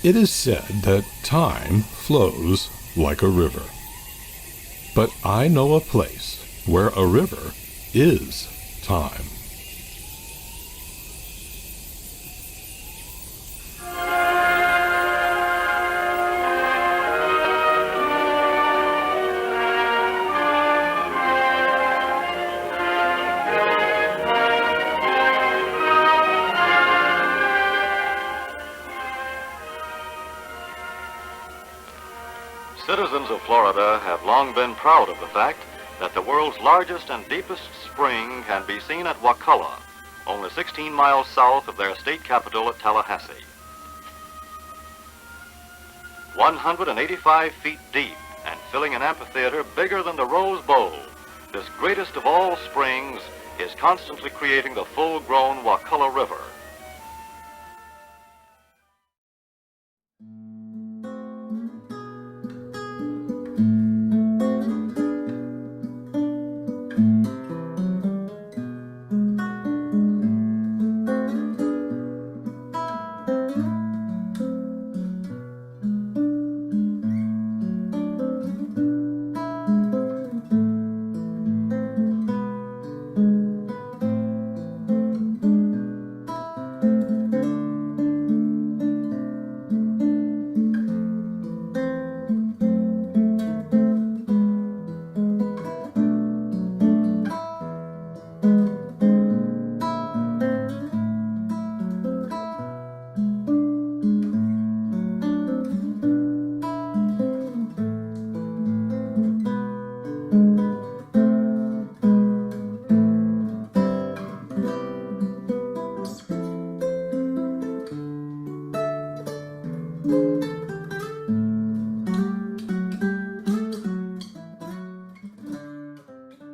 It is said that time flows like a river. But I know a place where a river is time. Citizens of Florida have long been proud of the fact that the world's largest and deepest spring can be seen at Wakulla, only 16 miles south of their state capital at Tallahassee. 185 feet deep and filling an amphitheater bigger than the Rose Bowl, this greatest of all springs is constantly creating the full-grown Wakulla River.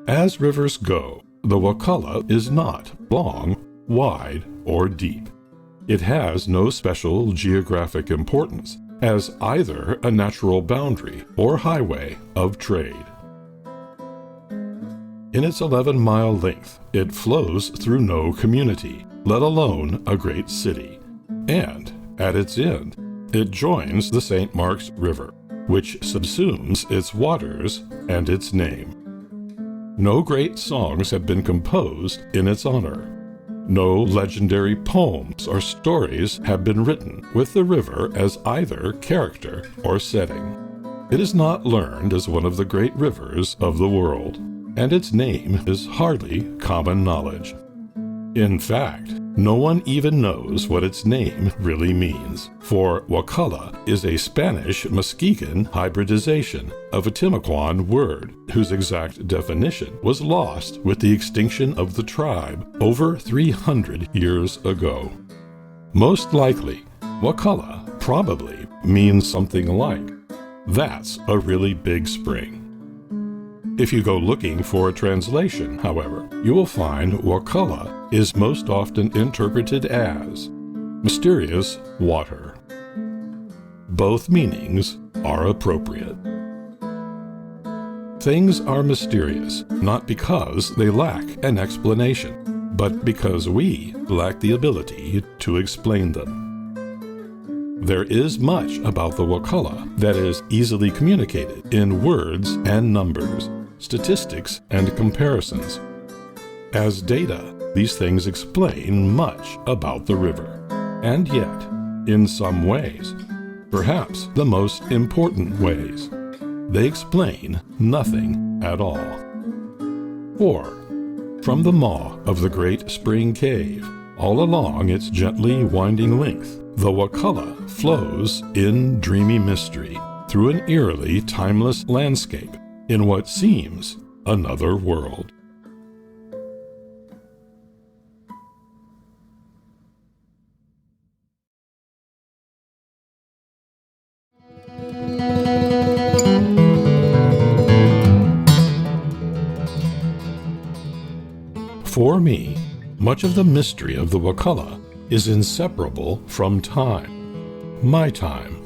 As rivers go, the Wakulla is not long, wide, or deep. It has no special geographic importance as either a natural boundary or highway of trade. In its 11-mile length, it flows through no community, let alone a great city. And, at its end, it joins the St. Mark's River, which subsumes its waters and its name. No great songs have been composed in its honor. No legendary poems or stories have been written with the river as either character or setting. It is not learned as one of the great rivers of the world, and its name is hardly common knowledge. In fact, no one even knows what its name really means, for Wakulla is a Spanish Muskegon hybridization of a Timucuan word whose exact definition was lost with the extinction of the tribe over 300 years ago. Most likely, Wakulla probably means something like, "That's a really big spring." If you go looking for a translation, however, you will find Wakulla is most often interpreted as mysterious water. Both meanings are appropriate. Things are mysterious not because they lack an explanation, but because we lack the ability to explain them. There is much about the Wakulla that is easily communicated in words and numbers, statistics and comparisons. As data, these things explain much about the river. And yet, in some ways, perhaps the most important ways, they explain nothing at all. For, from the maw of the great spring cave, all along its gently winding length, the Wakulla flows in dreamy mystery through an eerily timeless landscape in what seems another world. For me, much of the mystery of the Wakulla is inseparable from time, my time.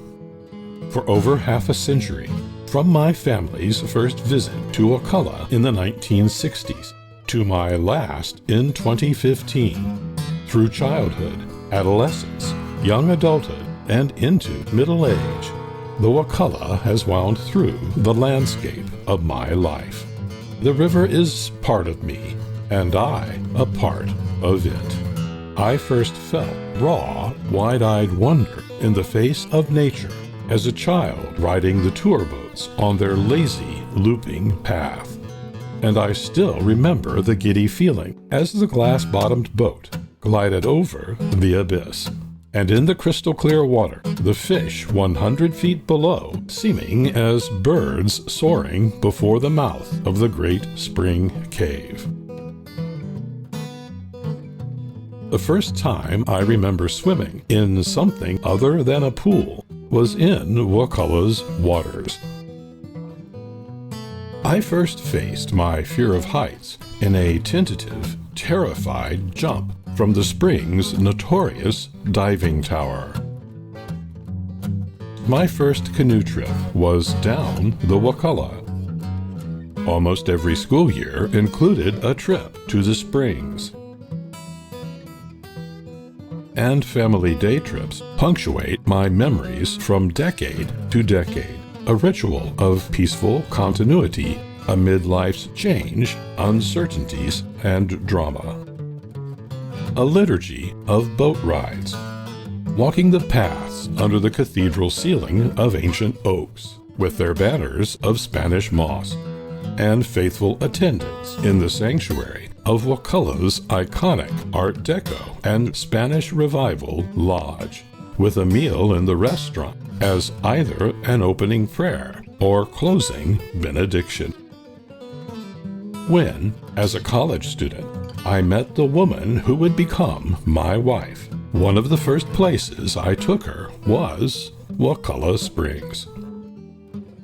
For over half a century, from my family's first visit to Wakulla in the 1960s to my last in 2015, through childhood, adolescence, young adulthood, and into middle age, the Wakulla has wound through the landscape of my life. The river is part of me, and I a part of it. I first felt raw, wide-eyed wonder in the face of nature as a child riding the tour boats on their lazy, looping path. And I still remember the giddy feeling as the glass-bottomed boat glided over the abyss, and in the crystal-clear water, the fish 100 feet below seeming as birds soaring before the mouth of the great spring cave. The first time I remember swimming in something other than a pool was in Wakulla's waters. I first faced my fear of heights in a tentative, terrified jump from the spring's notorious diving tower. My first canoe trip was down the Wakulla. Almost every school year included a trip to the springs. And family day trips punctuate my memories from decade to decade, a ritual of peaceful continuity amid life's change, uncertainties, and drama. A liturgy of boat rides, walking the paths under the cathedral ceiling of ancient oaks, with their banners of Spanish moss, and faithful attendance in the sanctuary of Wakulla's iconic Art Deco and Spanish Revival lodge, with a meal in the restaurant as either an opening prayer or closing benediction. When, as a college student, I met the woman who would become my wife, one of the first places I took her was Wakulla Springs.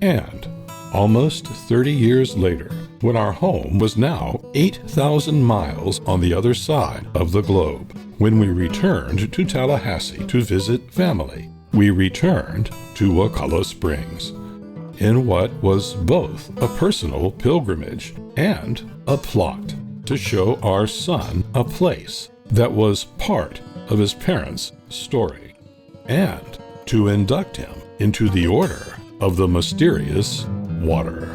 And almost 30 years later, when our home was now 8,000 miles on the other side of the globe, when we returned to Tallahassee to visit family, we returned to Wakulla Springs, in what was both a personal pilgrimage and a plot to show our son a place that was part of his parents' story, and to induct him into the Order of the Mysterious Water.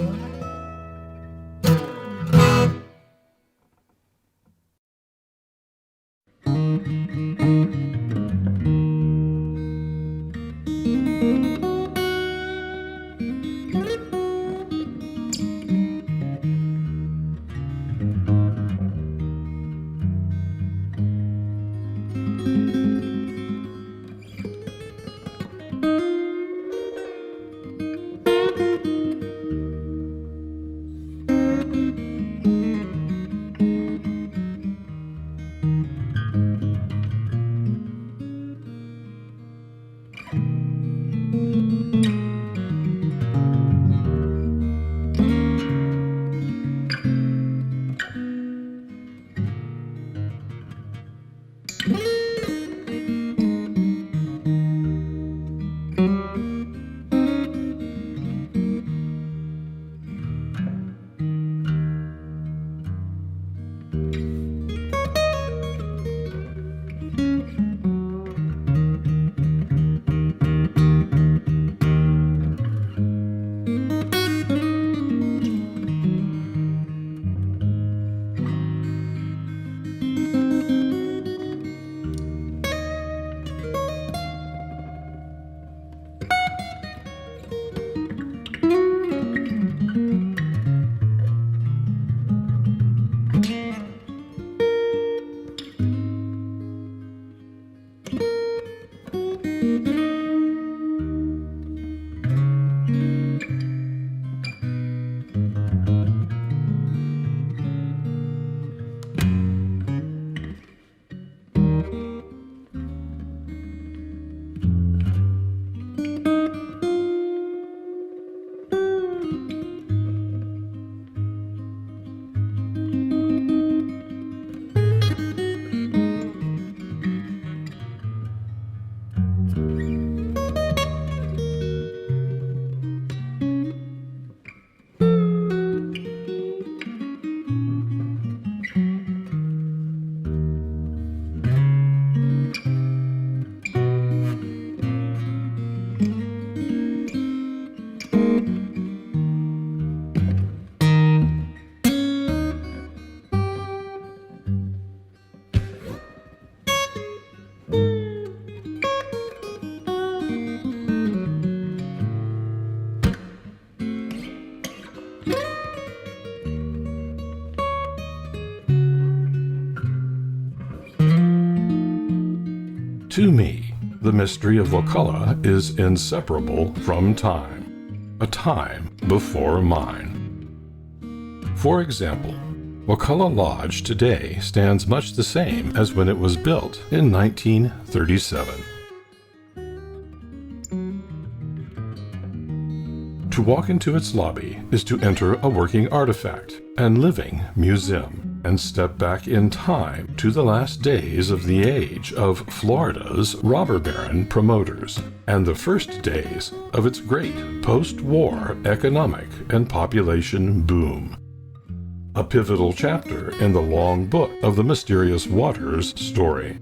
To me, the mystery of Wakulla is inseparable from time, a time before mine. For example, Wakulla Lodge today stands much the same as when it was built in 1937. To walk into its lobby is to enter a working artifact and living museum and step back in time to the last days of the age of Florida's robber baron promoters and the first days of its great post-war economic and population boom. A pivotal chapter in the long book of the Mysterious Waters story.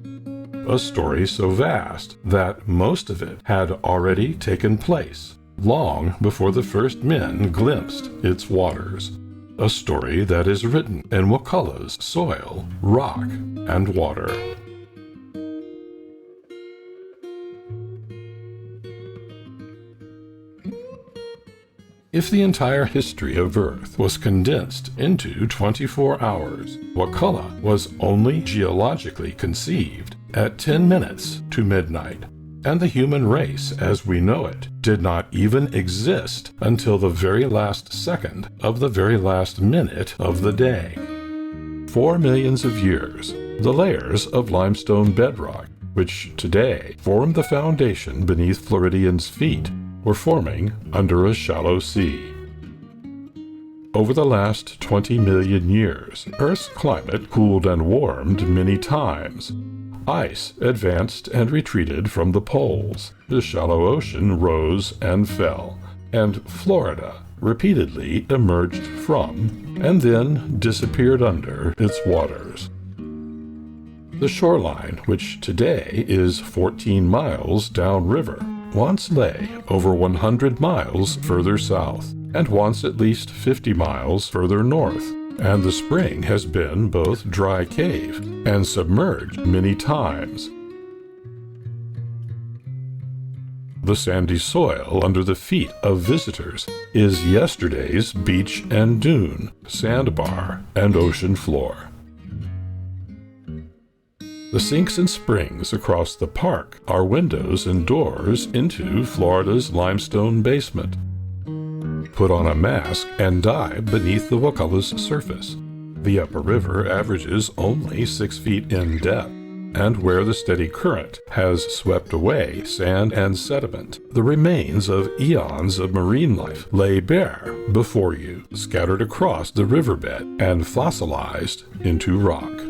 A story so vast that most of it had already taken place long before the first men glimpsed its waters. A story that is written in Wakulla's soil, rock, and water. If the entire history of Earth was condensed into 24 hours, Wakulla was only geologically conceived at 10 minutes to midnight, and the human race as we know it did not even exist until the very last second of the very last minute of the day. 4 millions of years, the layers of limestone bedrock, which today form the foundation beneath Floridians' feet, were forming under a shallow sea. Over the last 20 million years, Earth's climate cooled and warmed many times. Ice advanced and retreated from the poles, the shallow ocean rose and fell, and Florida repeatedly emerged from and then disappeared under its waters. The shoreline, which today is 14 miles downriver, once lay over 100 miles further south, and once at least 50 miles further north, and the spring has been both dry cave and submerged many times. The sandy soil under the feet of visitors is yesterday's beach and dune, sandbar, and ocean floor. The sinks and springs across the park are windows and doors into Florida's limestone basement. Put on a mask and dive beneath the Wakulla's surface. The upper river averages only 6 feet in depth, and where the steady current has swept away sand and sediment, the remains of eons of marine life lay bare before you, scattered across the riverbed and fossilized into rock.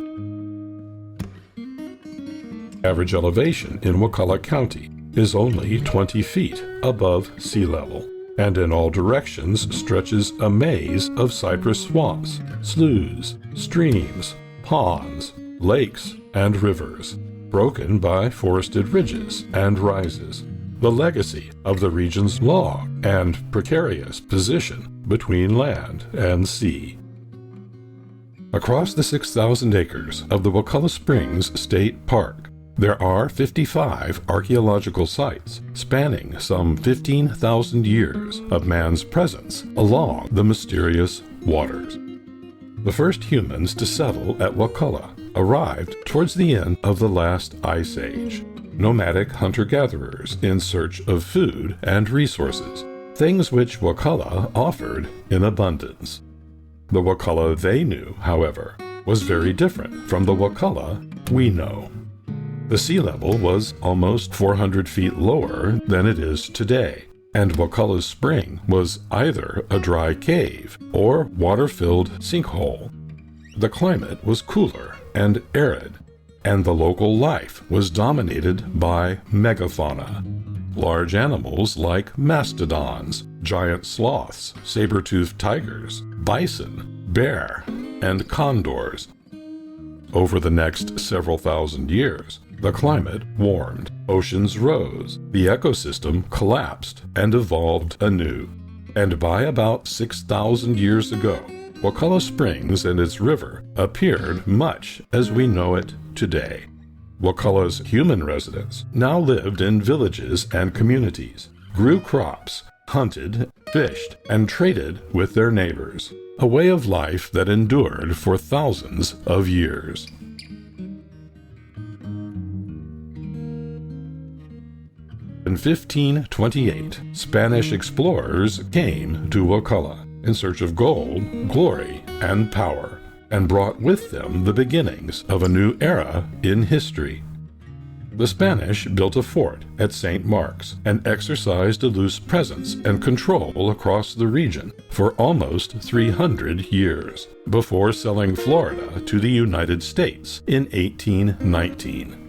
Average elevation in Wakulla County is only 20 feet above sea level, and in all directions stretches a maze of cypress swamps, sloughs, streams, ponds, lakes, and rivers, broken by forested ridges and rises, the legacy of the region's long and precarious position between land and sea. Across the 6,000 acres of the Wakulla Springs State Park, there are 55 archaeological sites spanning some 15,000 years of man's presence along the mysterious waters. The first humans to settle at Wakulla arrived towards the end of the last ice age. Nomadic hunter-gatherers in search of food and resources, things which Wakulla offered in abundance. The Wakulla they knew, however, was very different from the Wakulla we know. The sea level was almost 400 feet lower than it is today, and Wakulla's spring was either a dry cave or water-filled sinkhole. The climate was cooler and arid, and the local life was dominated by megafauna. Large animals like mastodons, giant sloths, saber-toothed tigers, bison, bear, and condors. Over the next several thousand years, the climate warmed, oceans rose, the ecosystem collapsed and evolved anew. And by about 6,000 years ago, Wakulla Springs and its river appeared much as we know it today. Wakulla's human residents now lived in villages and communities, grew crops, hunted, fished, and traded with their neighbors, a way of life that endured for thousands of years. 1528, Spanish explorers came to Wakulla in search of gold, glory, and power, and brought with them the beginnings of a new era in history. The Spanish built a fort at St. Mark's and exercised a loose presence and control across the region for almost 300 years, before selling Florida to the United States in 1819.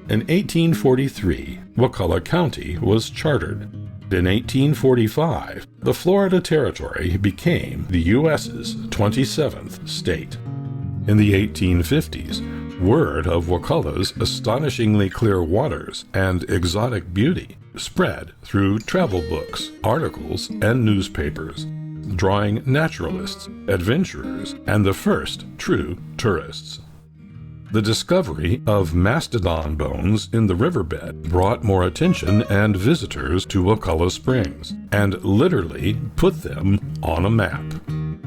In 1843, Wakulla County was chartered. In 1845, the Florida Territory became the U.S.'s 27th state. In the 1850s, word of Wakulla's astonishingly clear waters and exotic beauty spread through travel books, articles, and newspapers, drawing naturalists, adventurers, and the first true tourists. The discovery of mastodon bones in the riverbed brought more attention and visitors to Wakulla Springs, and literally put them on a map.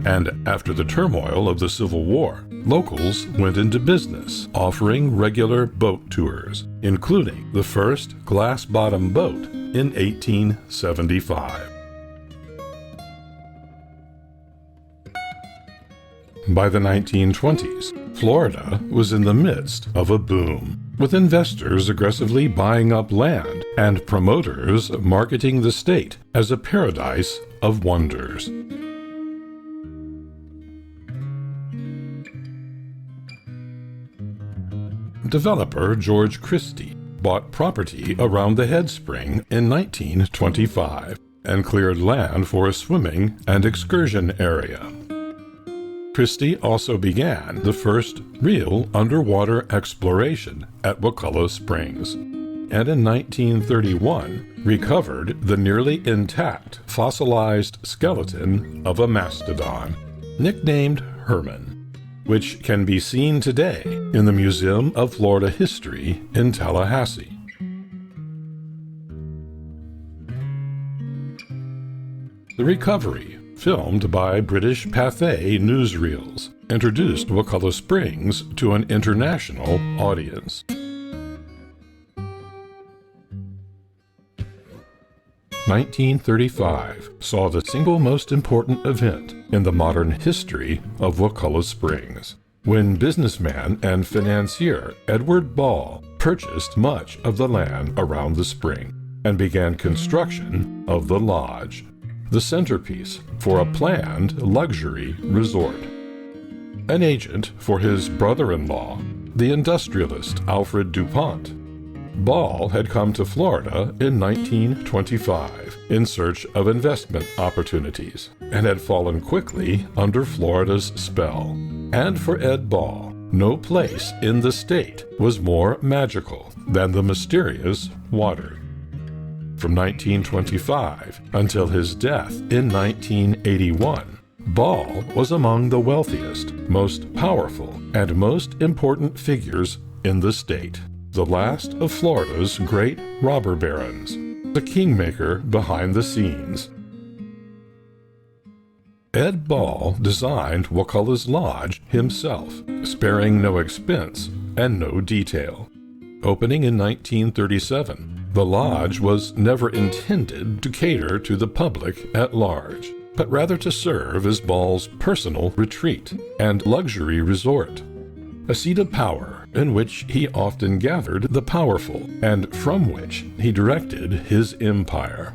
And after the turmoil of the Civil War, locals went into business, offering regular boat tours, including the first glass-bottom boat in 1875. By the 1920s, Florida was in the midst of a boom, with investors aggressively buying up land and promoters marketing the state as a paradise of wonders. Developer George Christie bought property around the head spring in 1925 and cleared land for a swimming and excursion area. Christie also began the first real underwater exploration at Wakulla Springs, and in 1931 recovered the nearly intact fossilized skeleton of a mastodon, nicknamed Herman, which can be seen today in the Museum of Florida History in Tallahassee. The recovery, filmed by British Pathé newsreels, introduced Wakulla Springs to an international audience. 1935 saw the single most important event in the modern history of Wakulla Springs, when businessman and financier Edward Ball purchased much of the land around the spring and began construction of the lodge, the centerpiece for a planned luxury resort. An agent for his brother-in-law, the industrialist Alfred DuPont, Ball had come to Florida in 1925 in search of investment opportunities and had fallen quickly under Florida's spell. And for Ed Ball, no place in the state was more magical than the mysterious water. From 1925 until his death in 1981, Ball was among the wealthiest, most powerful, and most important figures in the state, the last of Florida's great robber barons, the kingmaker behind the scenes. Ed Ball designed Wakulla's lodge himself, sparing no expense and no detail. Opening in 1937, the lodge was never intended to cater to the public at large, but rather to serve as Ball's personal retreat and luxury resort, a seat of power in which he often gathered the powerful and from which he directed his empire.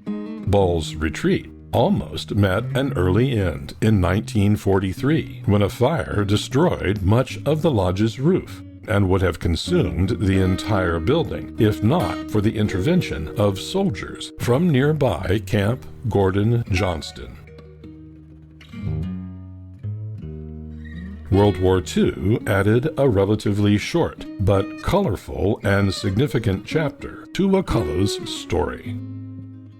Ball's retreat almost met an early end in 1943 when a fire destroyed much of the lodge's roof and would have consumed the entire building if not for the intervention of soldiers from nearby Camp Gordon Johnston. World War II added a relatively short but colorful and significant chapter to Wakulla's story.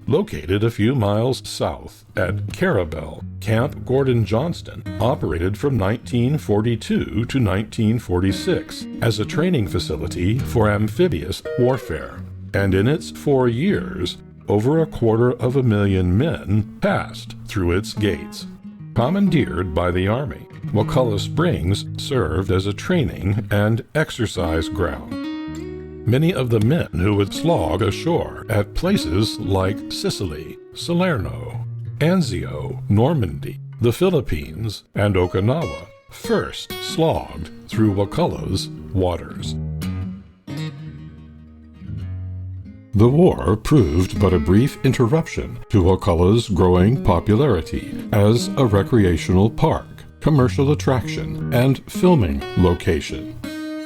Located a few miles south at Carabel, Camp Gordon Johnston operated from 1942 to 1946 as a training facility for amphibious warfare, and in its 4 years, over 250,000 men passed through its gates. Commandeered by the Army, Wakulla Springs served as a training and exercise ground. many of the men who would slog ashore at places like Sicily, Salerno, Anzio, Normandy, the Philippines, and Okinawa first slogged through Wakulla's waters. The war proved but a brief interruption to Wakulla's growing popularity as a recreational park, commercial attraction, and filming location,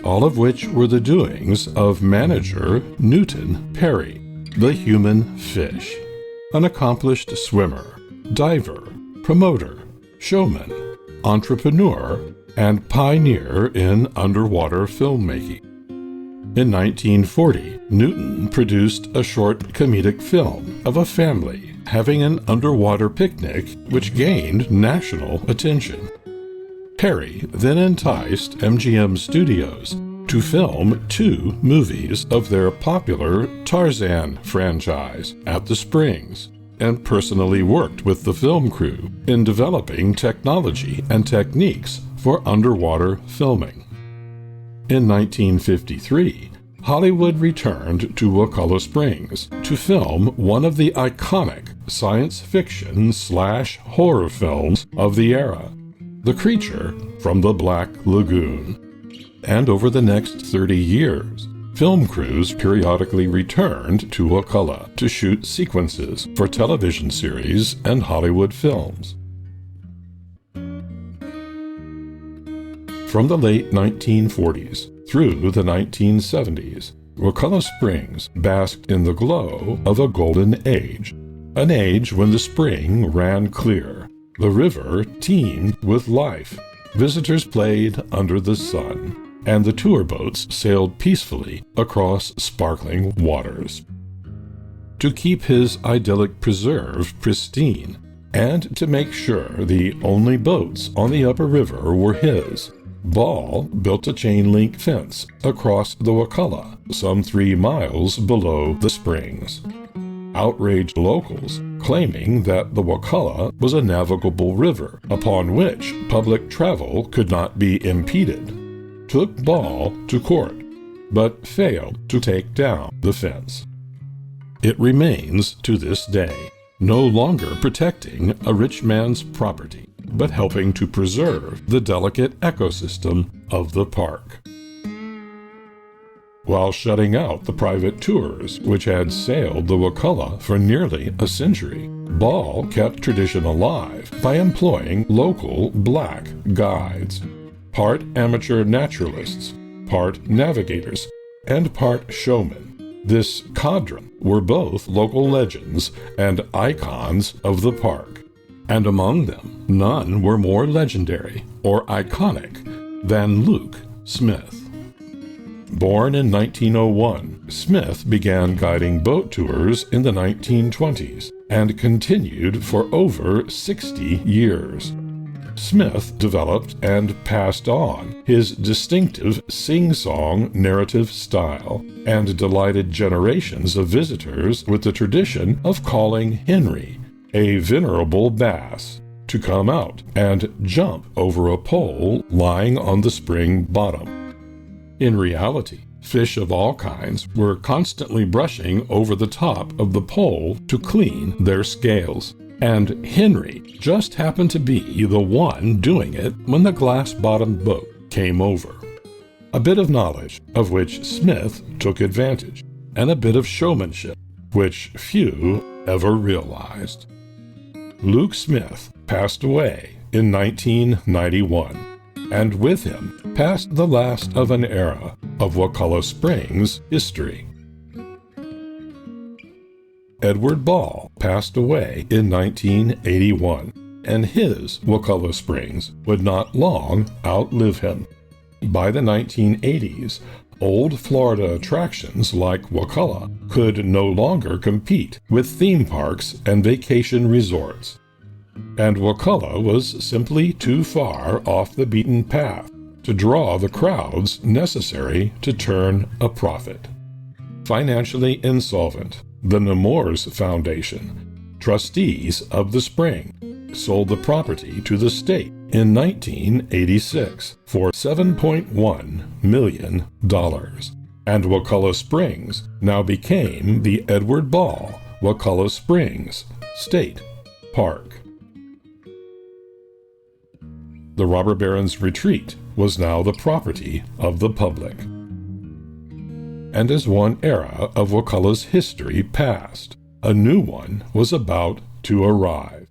all of which were the doings of manager Newton Perry, the human fish, an accomplished swimmer, diver, promoter, showman, entrepreneur, and pioneer in underwater filmmaking. In 1940, Newton produced a short comedic film of a family having an underwater picnic which gained national attention. Perry then enticed MGM Studios to film 2 movies of their popular Tarzan franchise at the Springs, and personally worked with the film crew in developing technology and techniques for underwater filming. In 1953, Hollywood returned to Wakulla Springs to film one of the iconic science fiction/horror films of the era, The Creature from the Black Lagoon. And over the next 30 years, film crews periodically returned to Wakulla to shoot sequences for television series and Hollywood films. From the late 1940s through the 1970s, Wakulla Springs basked in the glow of a golden age, an age when the spring ran clear, the river teemed with life, visitors played under the sun, and the tour boats sailed peacefully across sparkling waters. To keep his idyllic preserve pristine, and to make sure the only boats on the upper river were his, Ball built a chain-link fence across the Wakulla, some 3 miles below the springs. Outraged locals, claiming that the Wakulla was a navigable river upon which public travel could not be impeded, took Ball to court, but failed to take down the fence. It remains to this day, no longer protecting a rich man's property, but helping to preserve the delicate ecosystem of the park. While shutting out the private tours which had sailed the Wakulla for nearly a century, Ball kept tradition alive by employing local black guides, part amateur naturalists, part navigators, and part showmen. This cadre were both local legends and icons of the park, and among them none were more legendary or iconic than Luke Smith. Born in 1901, Smith began guiding boat tours in the 1920s and continued for over 60 years. Smith developed and passed on his distinctive sing-song narrative style and delighted generations of visitors with the tradition of calling Henry, a venerable bass, to come out and jump over a pole lying on the spring bottom. In reality, fish of all kinds were constantly brushing over the top of the pole to clean their scales, and Henry just happened to be the one doing it when the glass-bottomed boat came over. A bit of knowledge of which Smith took advantage, and a bit of showmanship which few ever realized. Luke Smith passed away in 1991, and with him passed the last of an era of Wakulla Springs history. Edward Ball passed away in 1981, and his Wakulla Springs would not long outlive him. By the 1980s, old Florida attractions like Wakulla could no longer compete with theme parks and vacation resorts, and Wakulla was simply too far off the beaten path to draw the crowds necessary to turn a profit. Financially insolvent, the Nemours Foundation, trustees of the spring, sold the property to the state in 1986 for $7.1 million. and Wakulla Springs now became the Edward Ball Wakulla Springs State Park. The robber baron's retreat was now the property of the public. And as one era of Wakulla's history passed, a new one was about to arrive.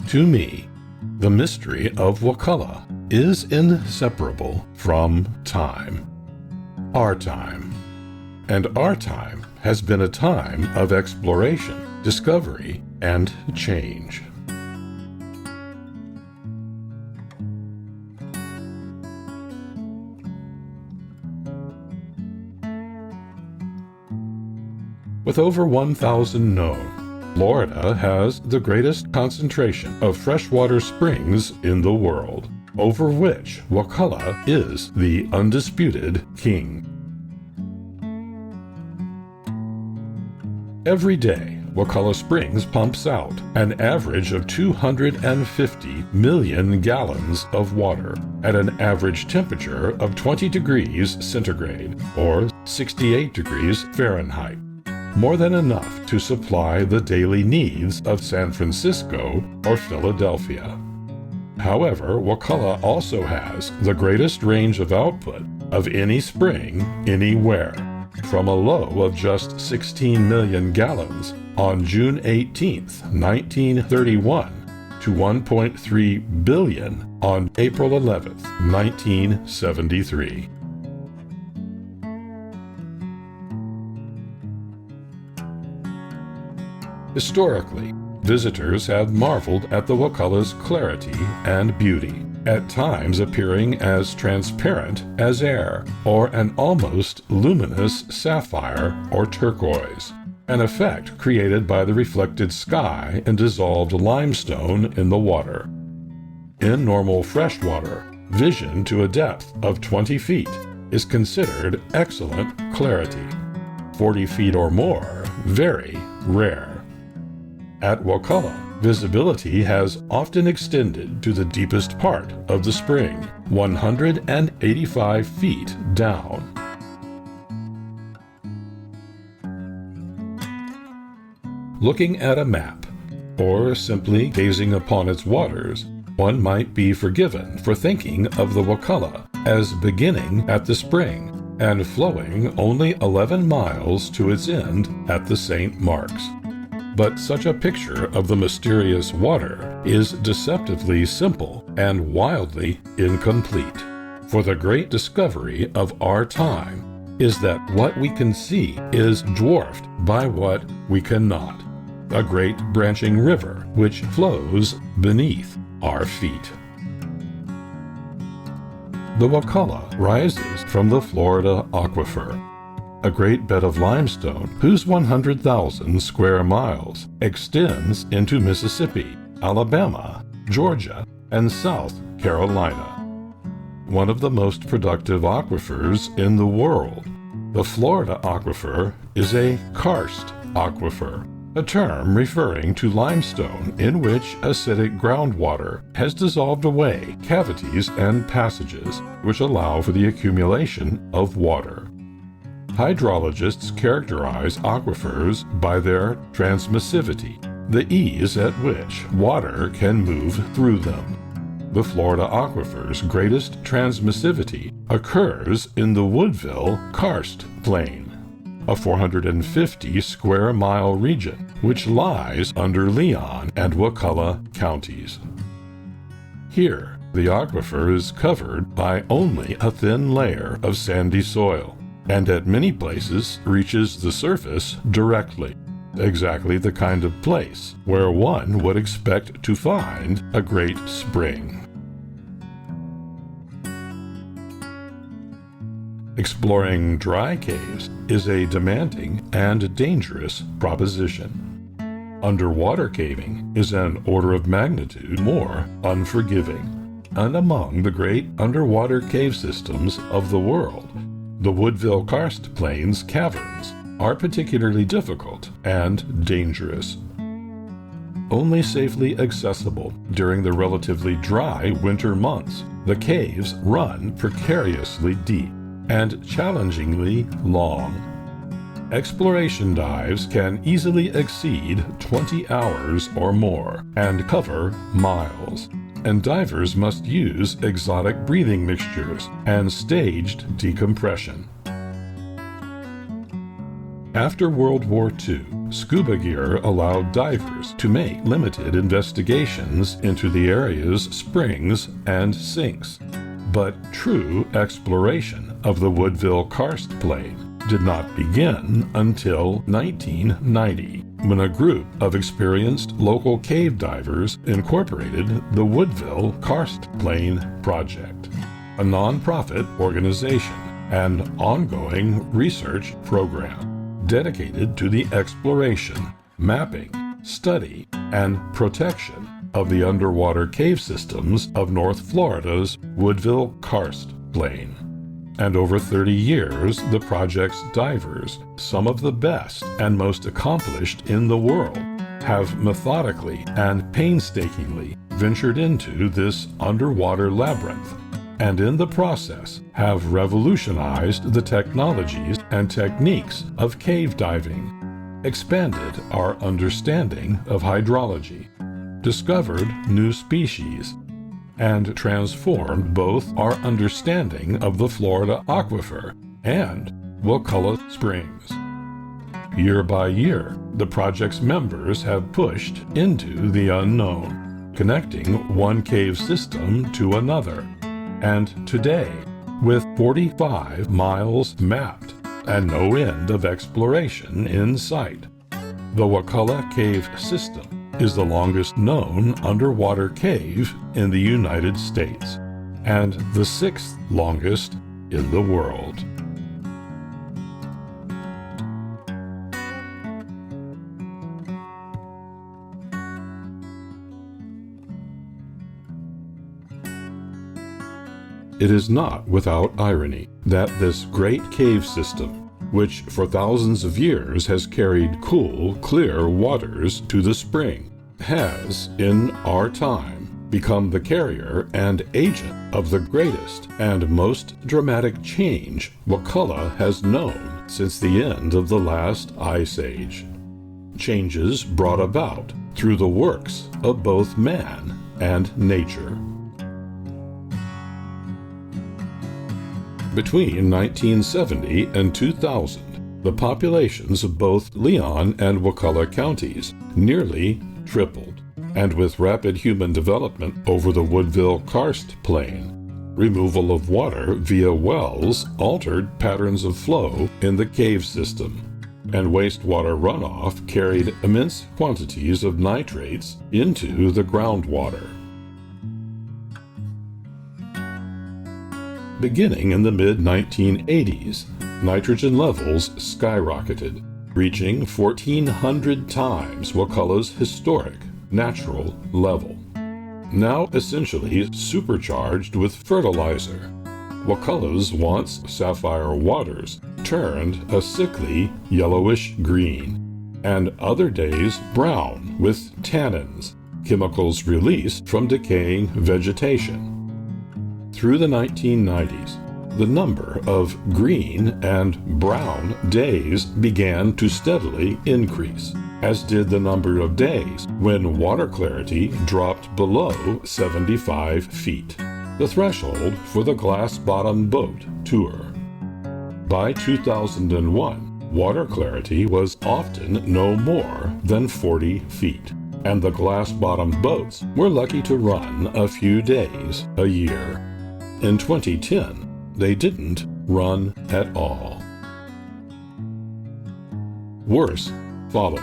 To me, the mystery of Wakulla is inseparable from time. Our time. And our time has been a time of exploration, discovery, and change. With over 1,000 known, Florida has the greatest concentration of freshwater springs in the world, over which Wakulla is the undisputed king. Every day, Wakulla Springs pumps out an average of 250 million gallons of water at an average temperature of 20 degrees centigrade, or 68 degrees Fahrenheit. More than enough to supply the daily needs of San Francisco or Philadelphia. However, Wakulla also has the greatest range of output of any spring anywhere, from a low of just 16 million gallons on June 18, 1931, to 1.3 billion on April 11, 1973. Historically, visitors have marveled at the Wakulla's clarity and beauty, at times appearing as transparent as air, or an almost luminous sapphire or turquoise, an effect created by the reflected sky and dissolved limestone in the water. In normal freshwater, vision to a depth of 20 feet is considered excellent clarity. 40 feet or more, very rare. At Wakulla, visibility has often extended to the deepest part of the spring, 185 feet down. Looking at a map, or simply gazing upon its waters, one might be forgiven for thinking of the Wakulla as beginning at the spring and flowing only 11 miles to its end at the St. Marks. But such a picture of the mysterious water is deceptively simple and wildly incomplete. For the great discovery of our time is that what we can see is dwarfed by what we cannot. A great branching river which flows beneath our feet. The Wakulla rises from the Florida aquifer, a great bed of limestone whose 100,000 square miles extends into Mississippi, Alabama, Georgia, and South Carolina. One of the most productive aquifers in the world. The Florida aquifer is a karst aquifer, a term referring to limestone in which acidic groundwater has dissolved away cavities and passages which allow for the accumulation of water. Hydrologists characterize aquifers by their transmissivity, the ease at which water can move through them. The Florida aquifer's greatest transmissivity occurs in the Woodville Karst Plain, a 450 square mile region which lies under Leon and Wakulla counties. Here, the aquifer is covered by only a thin layer of sandy soil, and at many places reaches the surface directly, exactly the kind of place where one would expect to find a great spring. Exploring dry caves is a demanding and dangerous proposition. Underwater caving is an order of magnitude more unforgiving, and among the great underwater cave systems of the world, the Woodville Karst Plains caverns are particularly difficult and dangerous. Only safely accessible during the relatively dry winter months, the caves run precariously deep and challengingly long. Exploration dives can easily exceed 20 hours or more and cover miles, and divers must use exotic breathing mixtures and staged decompression. After World War II, Scuba gear allowed divers to make limited investigations into the area's springs and sinks. But true exploration of the Woodville Karst Plain did not begin until 1990, when a group of experienced local cave divers incorporated the Woodville Karst Plain Project, a nonprofit organization and ongoing research program dedicated to the exploration, mapping, study, and protection of the underwater cave systems of North Florida's Woodville Karst Plain. And over 30 years, the project's divers, some of the best and most accomplished in the world, have methodically and painstakingly ventured into this underwater labyrinth, and in the process have revolutionized the technologies and techniques of cave diving, expanded our understanding of hydrology, discovered new species, and transformed both our understanding of the Florida aquifer and Wakulla Springs. Year by year, the project's members have pushed into the unknown, connecting one cave system to another. And today, with 45 miles mapped and no end of exploration in sight, the Wakulla Cave System is the longest known underwater cave in the United States and the sixth longest in the world. It is not without irony that this great cave system, which for thousands of years has carried cool, clear waters to the spring, has, in our time, become the carrier and agent of the greatest and most dramatic change Wakulla has known since the end of the last ice age. Changes brought about through the works of both man and nature. Between 1970 and 2000, the populations of both Leon and Wakulla counties nearly tripled, and with rapid human development over the Woodville Karst Plain, removal of water via wells altered patterns of flow in the cave system, and wastewater runoff carried immense quantities of nitrates into the groundwater. Beginning in the mid-1980s, nitrogen levels skyrocketed, reaching 1,400 times Wakulla's historic natural level. Now essentially supercharged with fertilizer, Wakulla's once sapphire waters turned a sickly yellowish green, and other days brown with tannins, chemicals released from decaying vegetation. Through the 1990s, the number of green and brown days began to steadily increase, as did the number of days when water clarity dropped below 75 feet, the threshold for the glass-bottom boat tour. By 2001, water clarity was often no more than 40 feet, and the glass-bottom boats were lucky to run a few days a year. In 2010, they didn't run at all. Worse followed.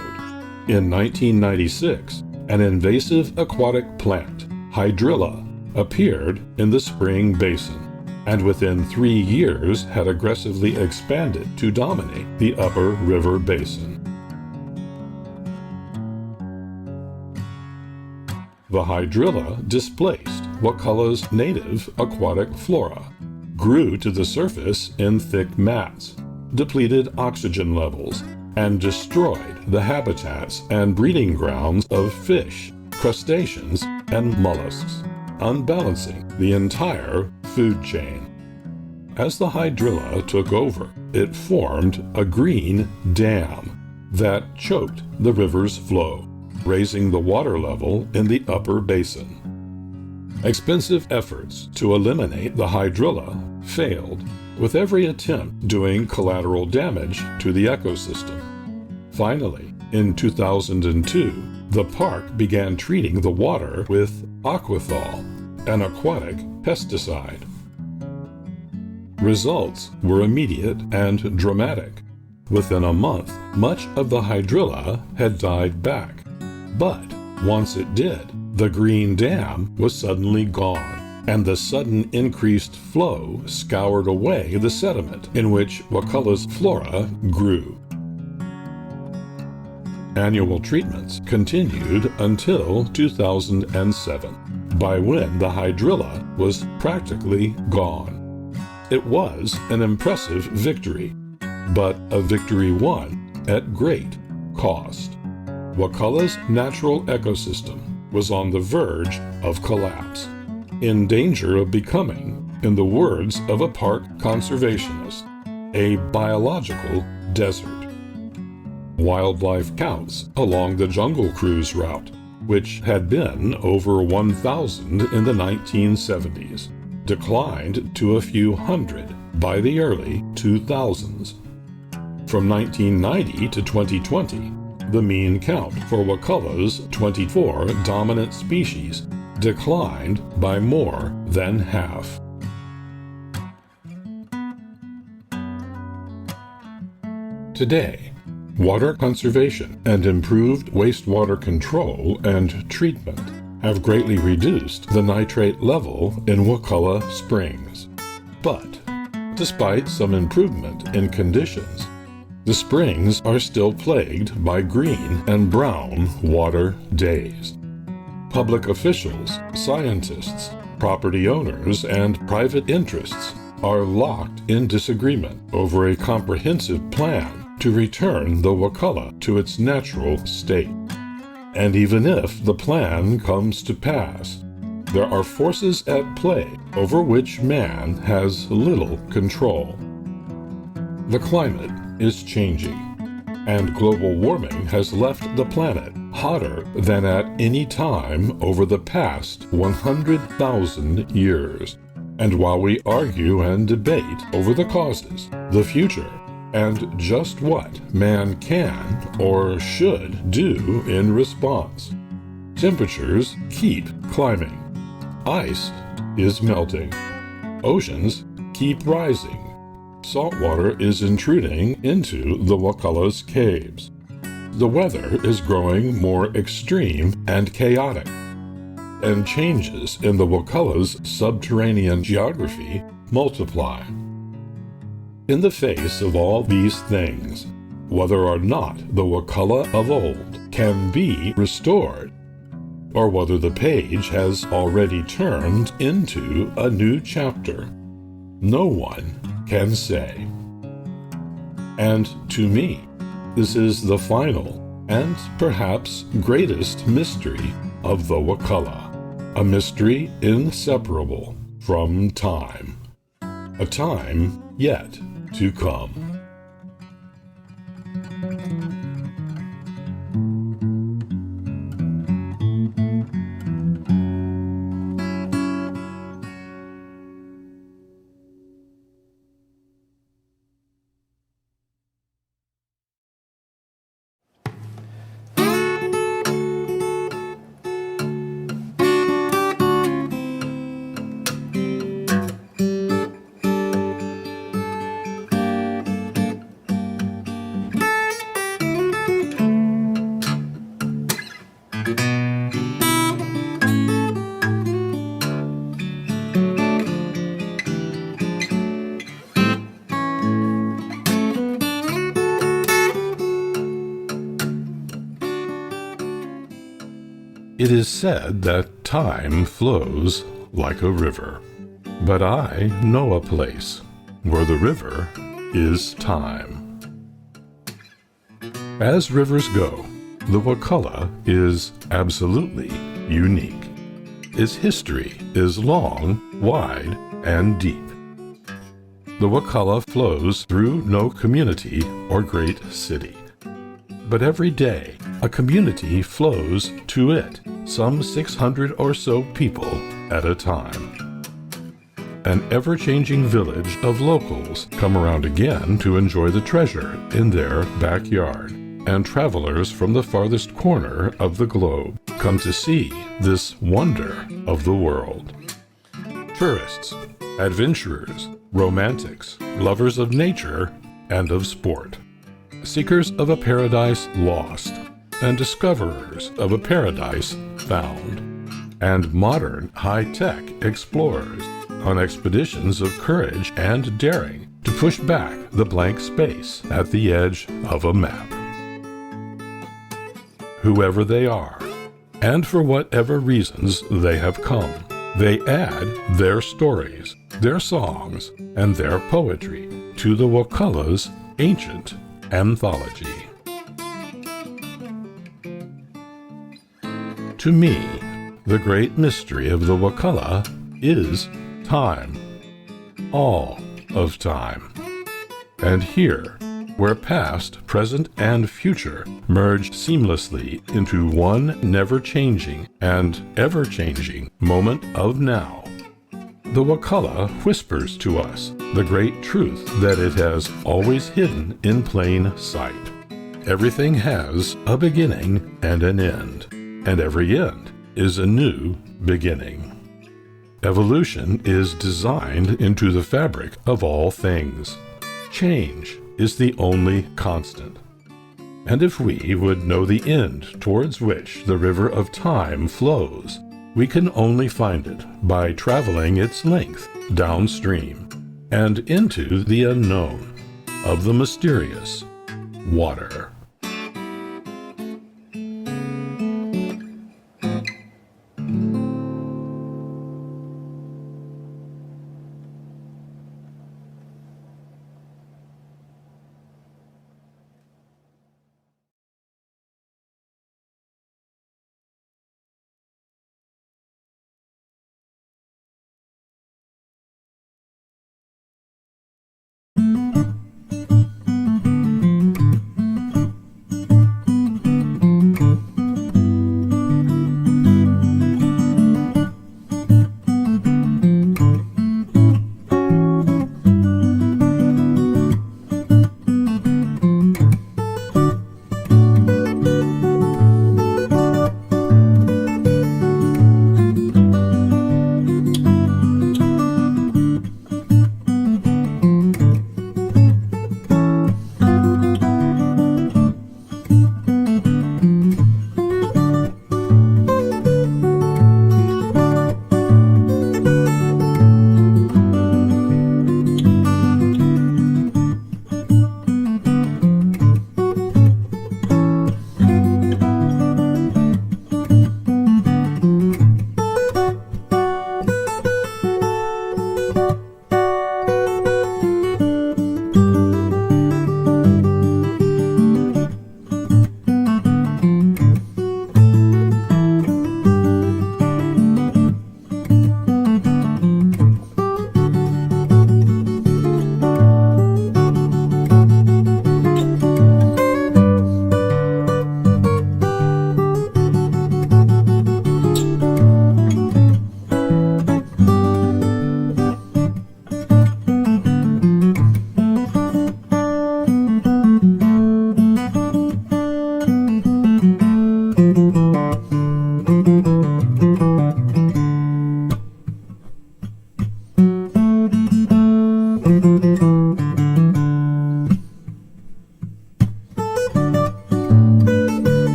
In 1996, an invasive aquatic plant, hydrilla, appeared in the spring basin, and within 3 years had aggressively expanded to dominate the upper river basin. The hydrilla displaced Wakulla's native aquatic flora, grew to the surface in thick mats, depleted oxygen levels, and destroyed the habitats and breeding grounds of fish, crustaceans, and mollusks, unbalancing the entire food chain. As the hydrilla took over, it formed a green dam that choked the river's flow, raising the water level in the upper basin. Expensive efforts to eliminate the hydrilla failed, with every attempt doing collateral damage to the ecosystem. Finally, In 2002, the park began treating the water with aquathol, an aquatic pesticide. Results were immediate and dramatic. Within a month, much of the hydrilla had died back. But once it did, the green dam was suddenly gone, and the sudden increased flow scoured away the sediment in which Wakulla's flora grew. Annual treatments continued until 2007, by when the hydrilla was practically gone. It was an impressive victory, but a victory won at great cost. Wakulla's natural ecosystem was on the verge of collapse, in danger of becoming, in the words of a park conservationist, a biological desert. Wildlife counts along the Jungle Cruise route, which had been over 1,000 in the 1970s, declined to a few hundred by the early 2000s. From 1990 to 2020, the mean count for Wakulla's 24 dominant species declined by more than half. Today, water conservation and improved wastewater control and treatment have greatly reduced the nitrate level in Wakulla springs. But, despite some improvement in conditions, the springs are still plagued by green and brown water days. Public officials, scientists, property owners, and private interests are locked in disagreement over a comprehensive plan to return the Wakulla to its natural state. And even if the plan comes to pass, there are forces at play over which man has little control. The climate is changing, and global warming has left the planet hotter than at any time over the past 100,000 years. And while we argue and debate over the causes, the future, and just what man can or should do in response, temperatures keep climbing. Ice is melting. Oceans keep rising. Saltwater is intruding into the Wakulla's caves. The weather is growing more extreme and chaotic, and changes in the Wakulla's subterranean geography multiply. In the face of all these things, whether or not the Wakulla of old can be restored, or whether the page has already turned into a new chapter, no one can say. And to me, this is the final and perhaps greatest mystery of the Wakulla, a mystery inseparable from time, a time yet to come. It is said that time flows like a river, but I know a place where the river is time. As rivers go, the Wakulla is absolutely unique. Its history is long, wide, and deep. The Wakulla flows through no community or great city. But every day, a community flows to it, some 600 or so people at a time. An ever-changing village of locals come around again to enjoy the treasure in their backyard. and travelers from the farthest corner of the globe come to see this wonder of the world. Tourists, adventurers, romantics, lovers of nature and of sport, seekers of a paradise lost, and discoverers of a paradise found, and modern high-tech explorers on expeditions of courage and daring to push back the blank space at the edge of a map. Whoever they are, and for whatever reasons they have come, they add their stories, their songs, and their poetry to the Wakulla's ancient anthology. To me, the great mystery of the Wakulla is time, all of time. And here, where past, present, and future merge seamlessly into one never-changing and ever-changing moment of now, the Wakulla whispers to us the great truth that it has always hidden in plain sight. Everything has a beginning and an end, and every end is a new beginning. Evolution is designed into the fabric of all things. Change is the only constant. And if we would know the end towards which the river of time flows, we can only find it by traveling its length downstream and into the unknown of the mysterious water.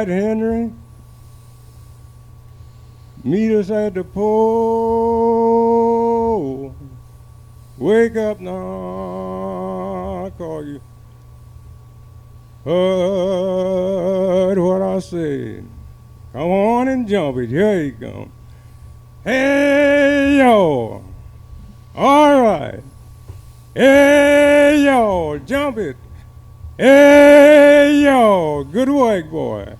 Henry, meet us at the pole. Wake up now, I call you. Heard what I said. Come on and jump it. Here you come. Hey, yo. All right. Hey, yo, jump it. Hey, yo, good work, boy.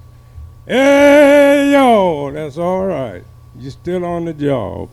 Hey, yo, that's all right. You're still on the job.